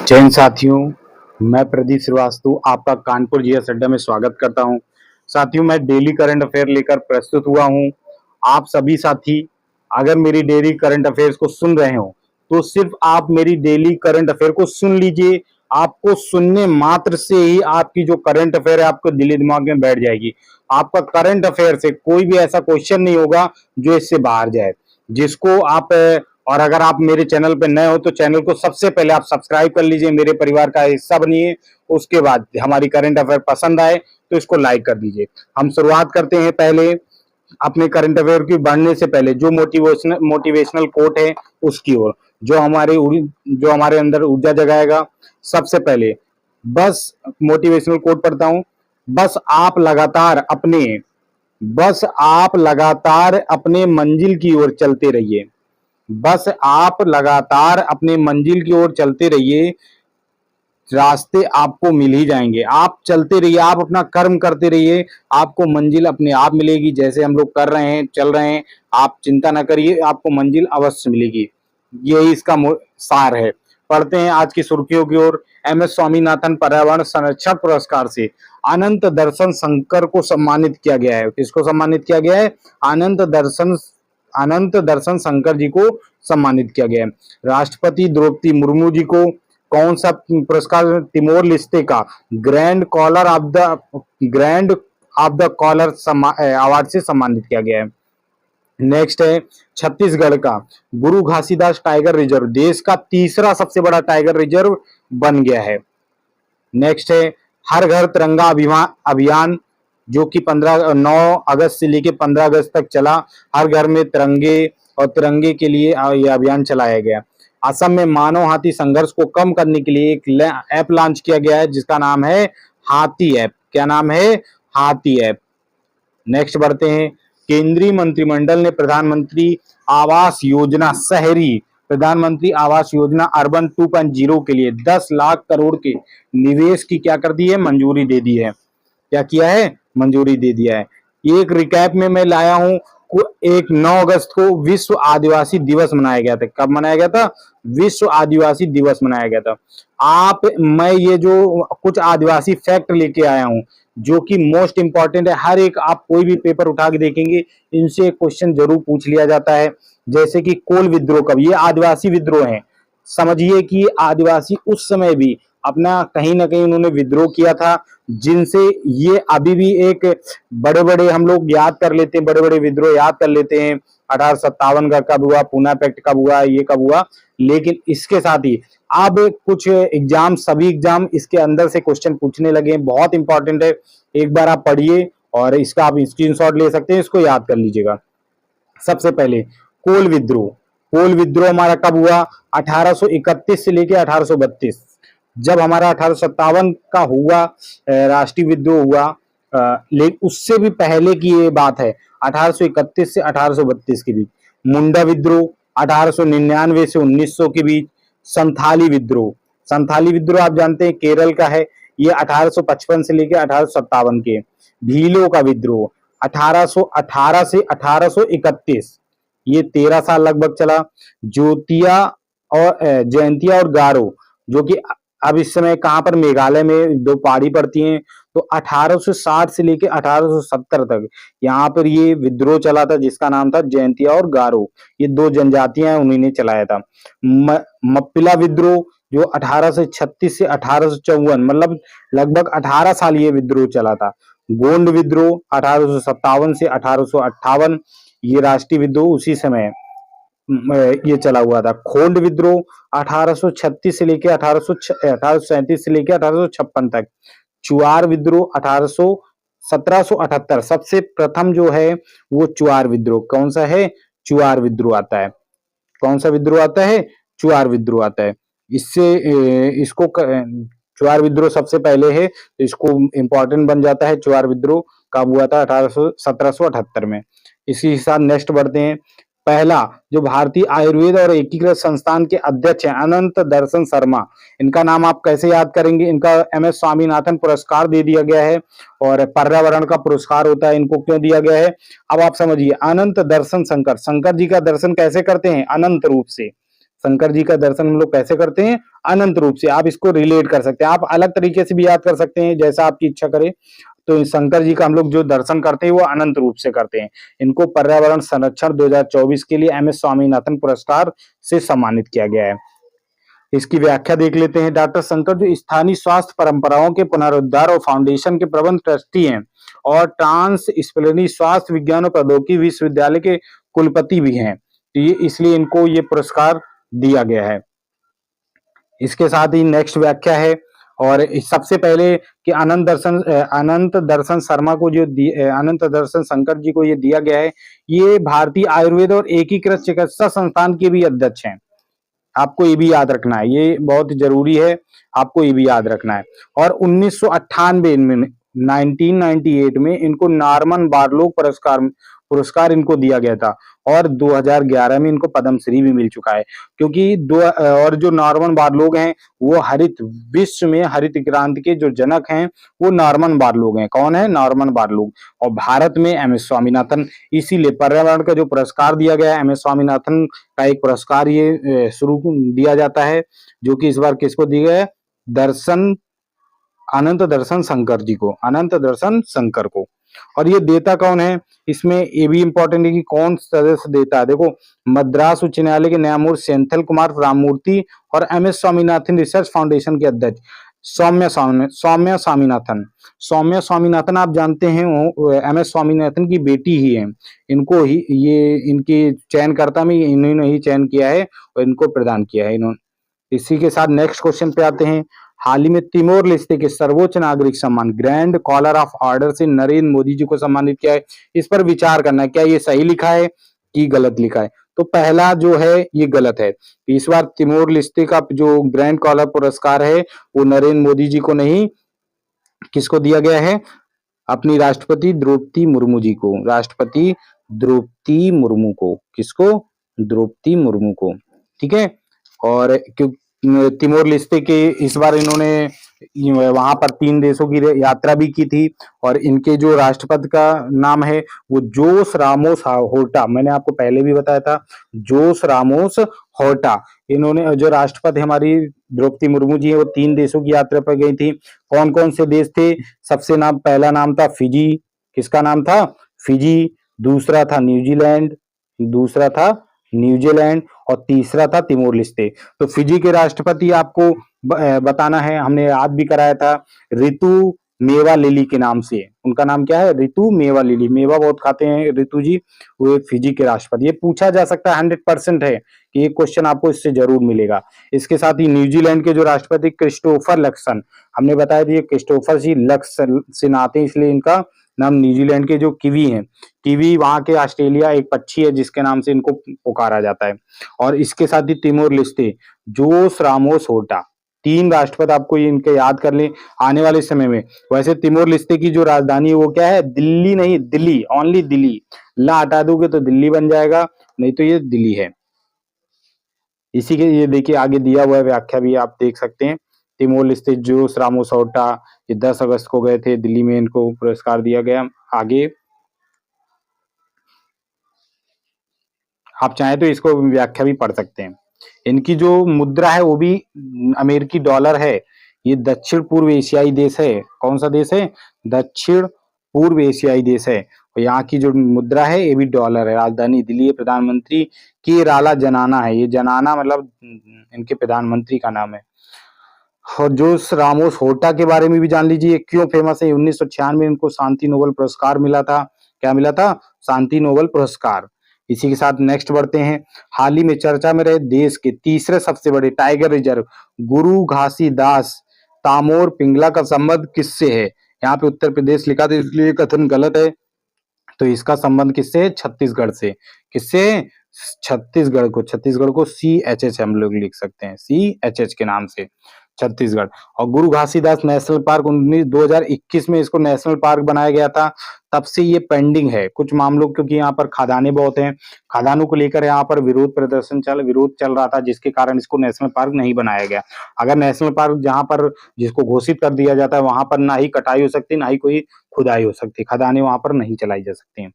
जय हिंद साथियों, मैं प्रदीप श्रीवास्तव आपका कानपुर जीएस अड्डा में स्वागत करता हूं। साथियों, मैं डेली करंट अफेयर लेकर प्रस्तुत हुआ हूं। आप सभी साथी अगर मेरी डेली करंट अफेयर्स को सुन रहे हो तो सिर्फ आप मेरी डेली करंट अफेयर को सुन लीजिए। आपको सुनने मात्र से ही आपकी जो करंट अफेयर है आपको दिली दिमाग में बैठ जाएगी। आपका करंट अफेयर से कोई भी ऐसा क्वेश्चन नहीं होगा जो इससे बाहर जाए, जिसको आप और अगर आप मेरे चैनल पर नए हो तो चैनल को सबसे पहले आप सब्सक्राइब कर लीजिए, मेरे परिवार का हिस्सा बनिए। उसके बाद हमारी करंट अफेयर पसंद आए तो इसको लाइक कर दीजिए। हम शुरुआत करते हैं पहले अपने करंट अफेयर की बढ़ने से पहले जो मोटिवेशनल कोट है उसकी ओर, जो हमारे अंदर ऊर्जा जगाएगा। सबसे पहले बस मोटिवेशनल कोट पढ़ता हूं। बस आप लगातार अपने बस आप लगातार अपने मंजिल की ओर चलते रहिए। बस आप लगातार अपने मंजिल की ओर चलते रहिए, रास्ते आपको मिल ही जाएंगे। आप चलते रहिए, आप अपना कर्म करते रहिए, आपको मंजिल अपने आप मिलेगी। जैसे हम लोग कर रहे हैं, चल रहे हैं, आप चिंता ना करिए, आपको मंजिल अवश्य मिलेगी। यही इसका सार है। पढ़ते हैं आज की सुर्खियों की ओर। एमएस स्वामीनाथन पर्यावरण संरक्षण पुरस्कार से अनंत दर्शन शंकर को सम्मानित किया गया है। किसको सम्मानित किया गया है? अनंत दर्शन शंकर जी को सम्मानित किया गया है। राष्ट्रपति द्रौपदी मुर्मू जी को कौन सा पुरस्कार? तिमोर लिस्ते का grand of the collar award से सम्मानित किया गया है। नेक्स्ट है छत्तीसगढ़ का गुरु घासीदास टाइगर रिजर्व देश का तीसरा सबसे बड़ा टाइगर रिजर्व बन गया है। नेक्स्ट है हर घर तिरंगा अभियान, जो कि 9 अगस्त से लेकर 15 अगस्त तक चला। हर घर में तिरंगे और तिरंगे के लिए यह अभियान चलाया गया। असम में मानव हाथी संघर्ष को कम करने के लिए एक ऐप लॉन्च किया गया है जिसका नाम है हाथी ऐप। क्या नाम है? हाथी ऐप। नेक्स्ट बढ़ते हैं। केंद्रीय मंत्रिमंडल ने प्रधानमंत्री आवास योजना अर्बन 2.0 के लिए 10 लाख करोड़ के निवेश की क्या कर दी है? मंजूरी दे दी है। क्या किया है? मंजूरी दे दिया है। एक रिकैप में मैं लाया हूं। 9 अगस्त को विश्व आदिवासी दिवस मनाया गया था। कब मनाया गया था? विश्व आदिवासी दिवस मनाया गया था। मैं ये जो कुछ आदिवासी फैक्ट लेके आया हूं जो कि मोस्ट इंपॉर्टेंट है। हर एक आप कोई भी पेपर उठा के देखेंगे, इनसे एक क्वेश्चन जरूर पूछ लिया जाता है। जैसे कि कोल विद्रोह कब? ये आदिवासी विद्रोह है। समझिए कि आदिवासी उस समय भी अपना कहीं ना कहीं उन्होंने विद्रोह किया था, जिनसे ये अभी भी एक बड़े बड़े हम लोग याद कर लेते हैं, बड़े बड़े विद्रोह याद कर लेते हैं। 1857 का कब हुआ, पूना पैक्ट कब हुआ, ये कब हुआ। लेकिन इसके साथ ही अब कुछ सभी एग्जाम इसके अंदर से क्वेश्चन पूछने लगे हैं। बहुत इंपॉर्टेंट है, एक बार आप पढ़िए और इसका आप स्क्रीनशॉट ले सकते हैं, इसको याद कर लीजिएगा। सबसे पहले कोल विद्रोह हमारा कब हुआ? 1831 से लेके 1832। जब हमारा 1857 का हुआ राष्ट्रीय विद्रोह हुआ, लेकिन उससे भी पहले की ये बात है, 1831 से 1832 के बीच। मुंडा विद्रोह 1899 से 1900 के बीच। संथाली विद्रोह आप जानते हैं केरल का है, ये 1855 से लेकर 1857 के। भीलों का विद्रोह 1818 से 1831, ये 13 साल लगभग चला। जयंतिया और गारो, जो कि अब इस समय कहां पर? मेघालय में दो पहाड़ी पड़ती हैं। तो 1860 से लेकर 1870 तक यहाँ पर ये विद्रोह चला था जिसका नाम था जयंतिया और गारो। ये दो जनजातियां उन्हीं ने चलाया था। मप्पिला विद्रोह जो 1836 से 1854, मतलब लगभग 18 साल ये विद्रोह चला था। गोंड विद्रोह 1857 से 1858, ये राष्ट्रीय विद्रोह उसी समय ये चला हुआ था। खोंड विद्रोह 1836 से लेकर 1837 से लेकर 1856 तक। चुआर विद्रोह 1778, सबसे प्रथम जो है वो चुआर विद्रोह। कौन सा है? चुआर विद्रोह आता है। कौन सा विद्रोह आता है? चुआर विद्रोह आता है। इसको चुआर विद्रोह सबसे पहले है, तो इसको इंपॉर्टेंट बन जाता है। चुआर विद्रोह कब हुआ था? 1778 में। इसी के साथ नेक्स्ट बढ़ते हैं। पहला जो भारतीय आयुर्वेद और एकीकृत संस्थान के अध्यक्ष हैं अनंत दर्शन शर्मा, इनका नाम आप कैसे याद करेंगे? इनका एमएस स्वामीनाथन पुरस्कार दे दिया गया है और पर्यावरण का पुरस्कार होता है, इनको क्यों दिया गया है? अब आप समझिए। अनंत दर्शन शंकर जी का दर्शन कैसे करते हैं? अनंत रूप से। शंकर जी का दर्शन हम लोग कैसे करते हैं? अनंत रूप से। आप इसको रिलेट कर सकते हैं, आप अलग तरीके से भी याद कर सकते हैं, जैसा आपकी इच्छा करे। तो शंकर जी का हम लोग जो दर्शन करते हैं वो अनंत रूप से करते हैं। इनको पर्यावरण संरक्षण 2024 के लिए एमएस स्वामीनाथन पुरस्कार से सम्मानित किया गया है। इसकी व्याख्या देख लेते हैं। डॉक्टर शंकर जो स्थानीय स्वास्थ्य परंपराओं के पुनरुद्धार और फाउंडेशन के प्रबंध ट्रस्टी हैं और ट्रांस डिसिप्लिनरी स्वास्थ्य विज्ञान और प्रौद्योगिकी विश्वविद्यालय के कुलपति भी हैं। तो ये इसलिए इनको ये पुरस्कार दिया गया है। इसके साथ ही नेक्स्ट व्याख्या है। और सबसे पहले कि अनंत दर्शन शर्मा को जो अनंत दर्शन शंकर जी को ये दिया गया है, ये भारतीय आयुर्वेद और एकीकृत चिकित्सा संस्थान के भी अध्यक्ष हैं। आपको ये भी याद रखना है, ये बहुत जरूरी है, आपको ये भी याद रखना है। और 1998 में 1998 में इनको नॉर्मन बारलोग पुरस्कार इनको दिया गया था। और 2011 में इनको पद्मश्री भी मिल चुका है। क्योंकि और जो नॉर्मन बारलोग हैं वो विश्व में हरित क्रांति के जो जनक हैं वो नॉर्मन बारलोग हैं। कौन है? नॉर्मन बारलोग। और भारत में एमएस स्वामीनाथन। इसीलिए पर्यावरण का जो पुरस्कार दिया गया है एमएस स्वामीनाथन का एक पुरस्कार ये शुरू दिया जाता है, जो कि इस बार किसको दिया गया है? अनंत दर्शन शंकर जी को, अनंत दर्शन शंकर को। और ये देता कौन है? इसमें ये भी इंपॉर्टेंट है कि कौन सदस्य देता है। देखो, मद्रास उच्च न्यायालय के न्यायमूर्ति सेंथल कुमार राममूर्ति और एमएस स्वामीनाथन रिसर्च फाउंडेशन के अध्यक्ष सौम्य स्वामीनाथन। सौम्य स्वामीनाथन आप जानते हैं एमएस स्वामीनाथन की बेटी ही है। इनको ही ये इनकी चयनकर्ता में इन्होंने ही चयन किया है और इनको प्रदान किया है इन्होंने। इसी के साथ नेक्स्ट क्वेश्चन पे आते हैं। हाल ही में तिमोर लेस्ते के सर्वोच्च नागरिक सम्मान ग्रैंड कॉलर ऑफ ऑर्डर से नरेंद्र मोदी जी को सम्मानित किया है। इस पर विचार करना है, क्या ये सही लिखा है कि गलत लिखा है? तो पहला जो है ये गलत है। इस बार तिमोर लेस्ते का जो ग्रैंड कॉलर पुरस्कार है वो नरेंद्र मोदी जी को नहीं, किसको दिया गया है? अपनी राष्ट्रपति द्रौपदी मुर्मू जी को। राष्ट्रपति द्रौपदी मुर्मू को। किसको? द्रौपदी मुर्मू को। ठीक है। और तिमोर लेस्ते के इस बार इन्होंने वहां पर 3 देशों की यात्रा भी की थी। और इनके जो राष्ट्रपति का नाम है वो जोस रामोस होर्टा। मैंने आपको पहले भी बताया था, जोस रामोस होर्टा। इन्होंने जो राष्ट्रपति हमारी द्रौपदी मुर्मू जी है वो 3 देशों की यात्रा पर गई थी। कौन कौन से देश थे? पहला नाम था फिजी। किसका नाम था? फिजी। दूसरा था न्यूजीलैंड, और तीसरा था तिमोर लेस्ते। तो फिजी के राष्ट्रपति आपको बताना है, हमने याद भी कराया था, ऋतु मेवा लिली के नाम से। उनका नाम क्या है? ऋतु मेवा लिली। मेवा बहुत खाते हैं ऋतु जी, वो फिजी के राष्ट्रपति। ये पूछा जा सकता है, 100% है कि ये क्वेश्चन आपको इससे जरूर मिलेगा। इसके साथ ही न्यूजीलैंड के जो राष्ट्रपति क्रिस्टोफर लक्सन, हमने बताया था ये क्रिस्टोफर जी लक्सन से नाते हैं, इसलिए इनका नाम न्यूजीलैंड के जो कीवी हैं, कीवी वहां के ऑस्ट्रेलिया एक पक्षी है जिसके नाम से इनको पुकारा जाता है। और इसके साथ ही तिमोर लेस्ते, जोस रामोस होर्टा। 3 राष्ट्रपति आपको ये इनके याद कर लें आने वाले समय में। वैसे तिमोर लेस्ते की जो राजधानी है वो क्या है? दिल्ली नहीं, दिल्ली, ओनली दिल्ली। ला हटा दोगे तो दिल्ली बन जाएगा, नहीं तो ये दिल्ली है। इसी के ये देखिए आगे दिया हुआ है, व्याख्या भी आप देख सकते हैं। तिमोर लेस्ते जोस रामोस होर्टा ये 10 अगस्त को गए थे दिल्ली में, इनको पुरस्कार दिया गया। आगे आप चाहें तो इसको व्याख्या भी पढ़ सकते हैं। इनकी जो मुद्रा है वो भी अमेरिकी डॉलर है। ये दक्षिण पूर्व एशियाई देश है। कौन सा देश है? दक्षिण पूर्व एशियाई देश है। और यहाँ की जो मुद्रा है ये भी डॉलर है। राजधानी दिल्ली है। प्रधानमंत्री के राला जनाना है। ये जनाना मतलब इनके प्रधानमंत्री का नाम है। और जोस रामोस होर्टा के बारे में भी जान लीजिए, क्यों फेमस है। 1996 में इनको शांति नोबेल पुरस्कार मिला था। क्या मिला था? शांति नोबेल पुरस्कार। इसी के साथ नेक्स्ट बढ़ते हैं। हाल ही में चर्चा में रहे देश के तीसरे सबसे बड़े टाइगर रिजर्व गुरु घासीदास तामोर पिंगला का संबंध किससे है? यहाँ पे उत्तर प्रदेश लिखा था इसलिए कथन गलत है। तो इसका संबंध किससे है? छत्तीसगढ़ से। किससे? छत्तीसगढ़ को CHH हम लोग लिख सकते हैं, CHH के नाम से, छत्तीसगढ़। और गुरु घासीदास नेशनल पार्क 2021 में इसको नेशनल पार्क बनाया गया था। तब से ये पेंडिंग है कुछ मामलों, क्योंकि यहाँ पर खदानें बहुत हैं। खदानों को लेकर यहाँ पर विरोध चल रहा था, जिसके कारण इसको नेशनल पार्क नहीं बनाया गया। अगर नेशनल पार्क जहाँ पर जिसको घोषित कर दिया जाता है वहां पर ना ही कटाई हो सकती, ना ही कोई खुदाई हो सकती, खदानें वहां पर नहीं चलाई जा सकती हैं।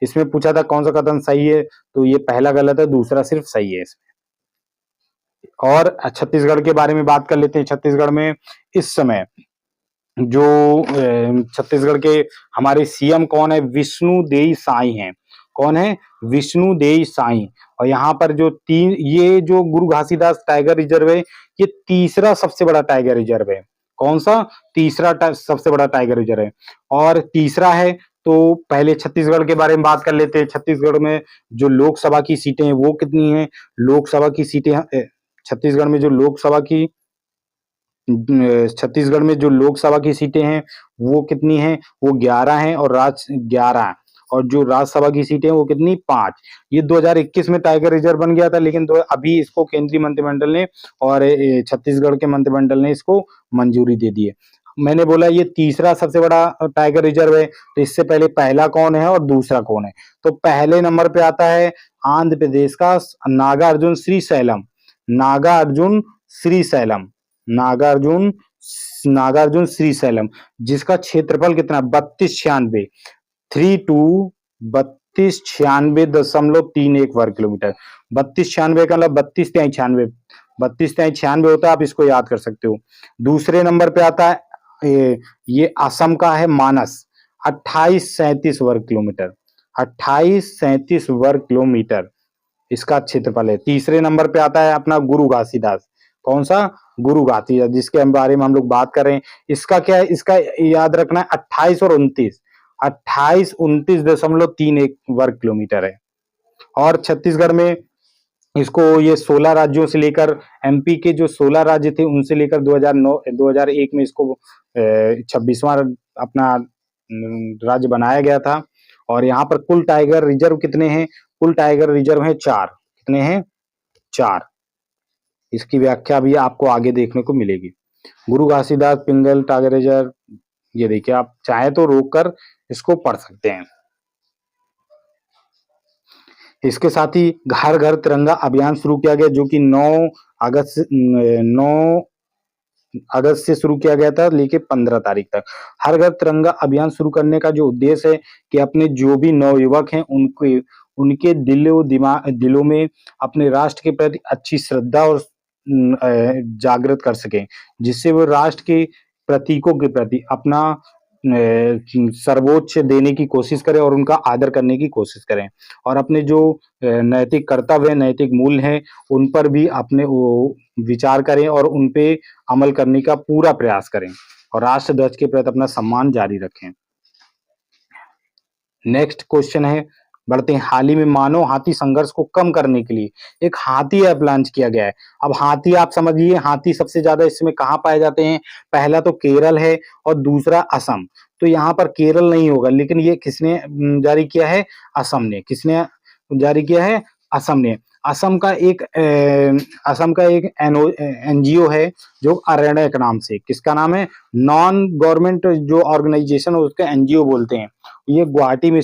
इसमें पूछा था कौन सा कथन सही है, तो ये पहला गलत है, दूसरा सिर्फ सही है इसमें। और छत्तीसगढ़ के बारे में बात कर लेते हैं। छत्तीसगढ़ में इस समय जो छत्तीसगढ़ के हमारे सीएम कौन है? विष्णुदेव साई हैं। कौन है? विष्णुदेव साई। और यहाँ पर जो ये जो गुरु घासीदास टाइगर रिजर्व है, ये तीसरा सबसे बड़ा टाइगर रिजर्व है। कौन सा? तीसरा सबसे बड़ा टाइगर रिजर्व है। और तीसरा है, तो पहले छत्तीसगढ़ के बारे में बात कर लेते हैं। छत्तीसगढ़ में जो लोकसभा की सीटें हैं वो कितनी हैं? लोकसभा की सीटें छत्तीसगढ़ में जो लोकसभा की छत्तीसगढ़ में जो लोकसभा की सीटें हैं वो कितनी हैं? वो 11 हैं और 11, और जो राज्यसभा की सीटें हैं वो कितनी? 5। ये 2021 में टाइगर रिजर्व बन गया था, लेकिन अभी इसको केंद्रीय मंत्रिमंडल ने और छत्तीसगढ़ के मंत्रिमंडल ने इसको मंजूरी दे दी है। मैंने बोला ये तीसरा सबसे बड़ा टाइगर रिजर्व है, तो इससे पहले पहला कौन है और दूसरा कौन है? तो पहले नंबर पे आता है आंध्र प्रदेश का नागार्जुन श्रीशैलम। नागार्जुन श्रीशैलम। नागार्जुन नागार्जुन श्रीशैलम, जिसका क्षेत्रफल कितना? 3296 3296.31 वर्ग किलोमीटर। 3296 का मतलब 32 तिहाई 96 होता है, आप इसको याद कर सकते हो। दूसरे नंबर पे आता है ये असम का है मानस, 2837 वर्ग किलोमीटर। 2837 वर्ग किलोमीटर इसका क्षेत्रफल है। तीसरे नंबर पे आता है अपना गुरु घासीदास। कौन सा? गुरु घासीदास, जिसके बारे में हम लोग बात कर रहे हैं। इसका क्या है? इसका याद रखना है 28 और 29, 28-29.31 वर्ग किलोमीटर है। और छत्तीसगढ़ में इसको ये 16 राज्यों से लेकर एमपी के जो 16 राज्य थे उनसे लेकर 2001 में इसको 26वां अपना राज्य बनाया गया था। और यहाँ पर कुल टाइगर रिजर्व कितने हैं? कुल टाइगर रिजर्व है 4। कितने हैं? 4। इसकी व्याख्या भी आपको आगे देखने को मिलेगी। गुरु घासीदास पिंगल टाइगर रिजर्व, ये देखिए, आप चाहे तो रोक कर इसको पढ़ सकते हैं। इसके साथ ही घर घर तिरंगा अभियान शुरू किया गया, जो कि 9 अगस्त से शुरू किया गया था लेके 15 तारीख तक। हर घर तिरंगा अभियान शुरू करने का जो उद्देश्य है कि अपने जो भी नवयुवक हैं उनके दिलों में अपने राष्ट्र के प्रति अच्छी श्रद्धा और जागृत कर सकें, जिससे वो राष्ट्र के प्रतीकों के प्रति अपना सर्वोच्च देने की कोशिश करें और उनका आदर करने की कोशिश करें, और अपने जो नैतिक कर्तव्य, नैतिक मूल्य हैं उन पर भी अपने वो विचार करें और उन पे अमल करने का पूरा प्रयास करें, और राष्ट्र ध्वज के प्रति अपना सम्मान जारी रखें। नेक्स्ट क्वेश्चन है, बढ़ते हैं। हाल ही में मानव हाथी संघर्ष को कम करने के लिए एक हाथी ऐप लॉन्च किया गया है। अब हाथी आप समझिए, हाथी सबसे ज्यादा इसमें कहाँ पाए जाते हैं? पहला तो केरल है और दूसरा असम। तो यहाँ पर केरल नहीं होगा, लेकिन ये किसने जारी किया है? असम ने। किसने जारी किया है? असम ने। असम का एक एनजीओ है जो अरण्यक नाम से, किसका नाम है? नॉन गवर्नमेंट जो ऑर्गेनाइजेशन है उसका एनजीओ बोलते हैं। ये गुवाहाटी में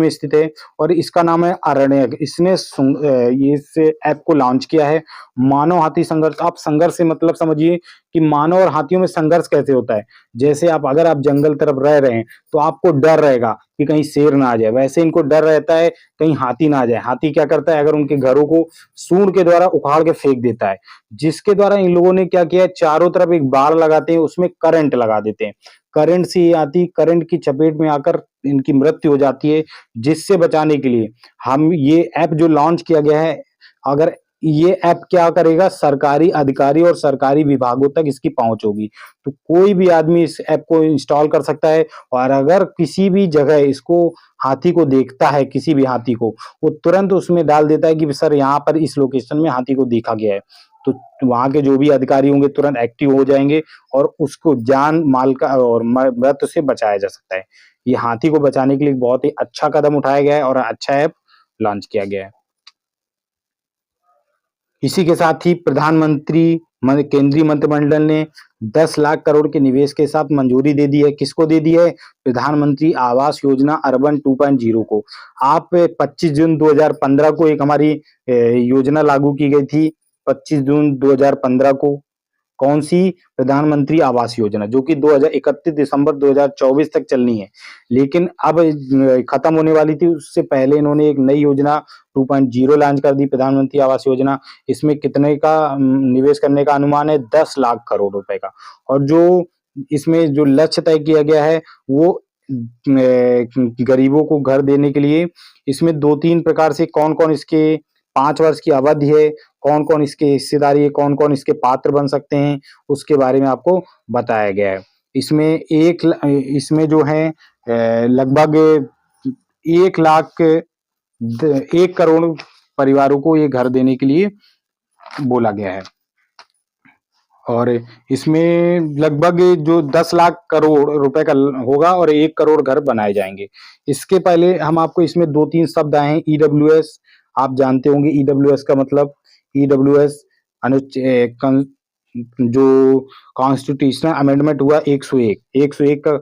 स्थित है और इसका नाम है अरण्यक। इसने ये इस ऐप को लॉन्च किया है। मानव हाथी संघर्ष, आप संघर्ष से मतलब समझिए कि मानव और हाथियों में संघर्ष कैसे होता है। जैसे अगर आप जंगल तरफ रह रहे हैं तो आपको डर रहेगा कि कहीं शेर ना आ जाए, वैसे इनको डर रहता है कहीं हाथी ना आ जाए। हाथी क्या करता है? अगर उनके घरों को सूंड के द्वारा उखाड़ के फेंक देता है, जिसके द्वारा इन लोगों ने क्या किया है, चारों तरफ एक बाड़ लगाते हैं, उसमें करंट लगा देते हैं। करंट से ये आती, करंट की चपेट में आकर इनकी मृत्यु हो जाती है। जिससे बचाने के लिए हम ये ऐप जो लॉन्च किया गया है, अगर ये ऐप क्या करेगा, सरकारी अधिकारी और सरकारी विभागों तक इसकी पहुंच होगी, तो कोई भी आदमी इस ऐप को इंस्टॉल कर सकता है। और अगर किसी भी जगह इसको हाथी को देखता है, किसी भी हाथी को, वो तुरंत उसमें डाल देता है कि सर यहाँ पर इस लोकेशन में हाथी को देखा गया है। तो वहां के जो भी अधिकारी होंगे तुरंत एक्टिव हो जाएंगे और उसको जान माल का और मृत्यु से बचाया जा सकता है। ये हाथी को बचाने के लिए बहुत ही अच्छा कदम उठाया गया है और अच्छा ऐप लॉन्च किया गया है। इसी के साथ ही केंद्रीय मंत्रिमंडल ने 10 लाख करोड़ के निवेश के साथ मंजूरी दे दी है। किसको दे दी है? प्रधानमंत्री आवास योजना अर्बन 2.0 को। आप 25 जून 2015 को एक हमारी योजना लागू की गई थी, 25 जून 2015 को, कौन सी? प्रधानमंत्री आवास योजना, जो कि 31 दिसंबर 2024 तक चलनी है। लेकिन अब खत्म होने वाली थी, उससे पहले इन्होंने एक नई योजना 2.0 लॉन्च कर दी, प्रधानमंत्री आवास योजना। इसमें कितने का निवेश करने का अनुमान है? 10 लाख करोड़ रुपए का। और जो इसमें जो लक्ष्य तय किया गया है वो गरीबों को घर देने के लिए इसमें 2-3 प्रकार से कौन-कौन इसके 5 वर्ष की अवधि है, कौन-कौन इसकी हिस्सेदारी है, कौन-कौन इसके पात्र बन सकते हैं, उसके बारे में आपको बताया गया है। इसमें जो है लगभग 1 लाख 1 करोड़ परिवारों को ये घर देने के लिए बोला गया है। और इसमें लगभग जो 10 लाख करोड़ रुपए का होगा और 1 करोड़ घर बनाए जाएंगे। इसके पहले हम आपको इसमें 2-3 शब्द आए हैं। ईडब्ल्यूएस, आप जानते होंगे ईडब्ल्यूएस का मतलब। ईडब्ल्यूएस जो कॉन्स्टिट्यूशनल अमेंडमेंट हुआ 101 का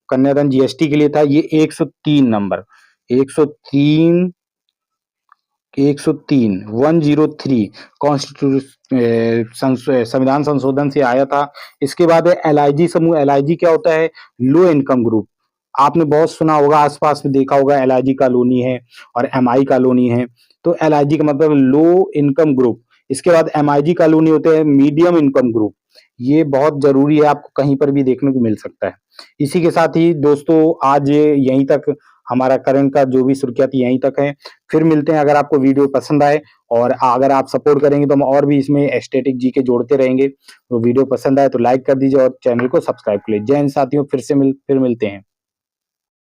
कन्यादान जीएसटी के लिए था। ये 103 नंबर 103 103 संविधान संशोधन से आया था। इसके बाद है एलआईजी समूह। एलआईजी क्या होता है? Low income group. आपने बहुत सुना होगा, आसपास में देखा होगा, एलआईजी कॉलोनी है और एमआई कॉलोनी है। तो एलआईजी का मतलब लो इनकम ग्रुप। इसके बाद एमआईजी कॉलोनी होते हैं मीडियम इनकम ग्रुप। ये बहुत जरूरी है, आपको कहीं पर भी देखने को मिल सकता है। इसी के साथ ही दोस्तों आज यहीं तक हमारा करंट का जो भी सुर्खियां थी यहीं तक है। फिर मिलते हैं। अगर आपको वीडियो पसंद आए और अगर आप सपोर्ट करेंगे तो हम और भी इसमें स्टैटिक जीके जोड़ते रहेंगे। तो वीडियो पसंद आए तो लाइक कर दीजिए और चैनल को सब्सक्राइब कर लीजिए। जय हिंद साथियों, फिर मिलते हैं।